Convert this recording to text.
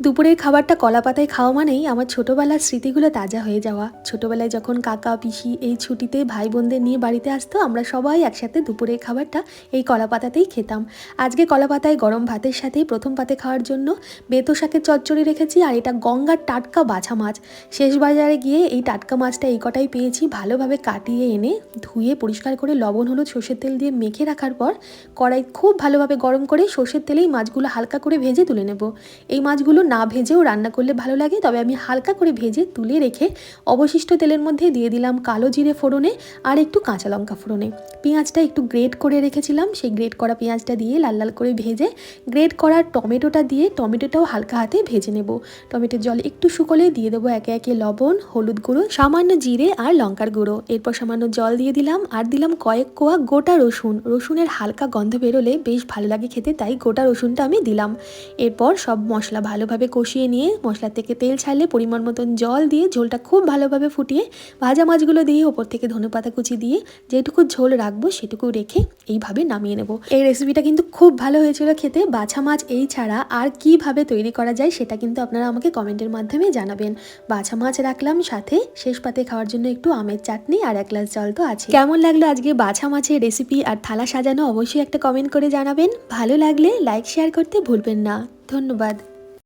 দুপুরের খাবারটা কলা পাতায় খাওয়া মানেই আমার ছোটোবেলার স্মৃতিগুলো তাজা হয়ে যাওয়া। ছোটোবেলায় যখন কাকা পিসি এই ছুটিতে ভাই বোনদের নিয়ে বাড়িতে আসতো, আমরা সবাই একসাথে দুপুরের খাবারটা এই কলা পাতাতেই খেতাম। আজকে কলা পাতায় গরম ভাতের সাথে প্রথম পাতে খাওয়ার জন্য বেতো শাকের চচ্চড়ি রেখেছি, আর এটা গঙ্গার টাটকা বাছা মাছ। শেষ বাজারে গিয়ে এই টাটকা মাছটা এই কটাই পেয়েছি, ভালোভাবে কাটিয়ে এনে ধুয়ে পরিষ্কার করে লবণ হলুদ সর্ষের তেল দিয়ে মেখে রাখার পর কড়াই খুব ভালোভাবে গরম করে সর্ষের তেলেই মাছগুলো হালকা করে ভেজে তুলে নেব। এই মাছগুলো না ভেজেও রান্না করলে ভালো লাগে, তবে আমি হালকা করে ভেজে তুলে রেখে অবশিষ্ট তেলের মধ্যে দিয়ে দিলাম কালো জিরে ফোড়নে আর একটু কাঁচা লঙ্কা ফোড়নে। পেঁয়াজটা একটু গ্রেট করে রেখেছিলাম, সেই গ্রেট করা পেঁয়াজটা দিয়ে লাল লাল করে ভেজে গ্রেট করা টমেটোটা দিয়ে টমেটোটাও হালকা হাতে ভেজে নেব। টমেটোর জল একটু শুকোলে দিয়ে দেবো একে একে লবণ, হলুদ গুঁড়ো, সামান্য জিরে আর লঙ্কার গুঁড়ো। এরপর সামান্য জল দিয়ে দিলাম আর দিলাম কয়েক কোয়া গোটা রসুন। রসুনের হালকা গন্ধ বেরোলে বেশ ভালো লাগে খেতে, তাই গোটা রসুনটা আমি দিলাম। এরপর সব মশলা ভালোভাবে কষিয়ে নিয়ে মশলা থেকে তেল ছাড়লে পরিমাণ মতন জল দিয়ে ঝোলটা খুব ভালোভাবে ফুটিয়ে ভাজা মাছগুলো দিয়ে ওপর থেকে ধনেপাতা কুচি দিয়ে যেটুকু ঝোল রাখবো সেটুকু রেখে এইভাবে নামিয়ে নেব। এই রেসিপিটা কিন্তু খুব ভালো হয়েছিল খেতে। বাছা মাছ এই ছাড়া আর কিভাবে তৈরি করা যায় সেটা কিন্তু আপনারা আমাকে কমেন্টের মাধ্যমে জানাবেন। বাছা মাছ রাখলাম, সাথে শেষ পাতে খাওয়ার জন্য একটু আমের চাটনি আর এক গ্লাস জল তো আছে। কেমন লাগলো আজকে বাছা মাছের রেসিপি আর থালা সাজানো, অবশ্যই একটা কমেন্ট করে জানাবেন। ভালো লাগলে লাইক শেয়ার করতে ভুলবেন না। ধন্যবাদ।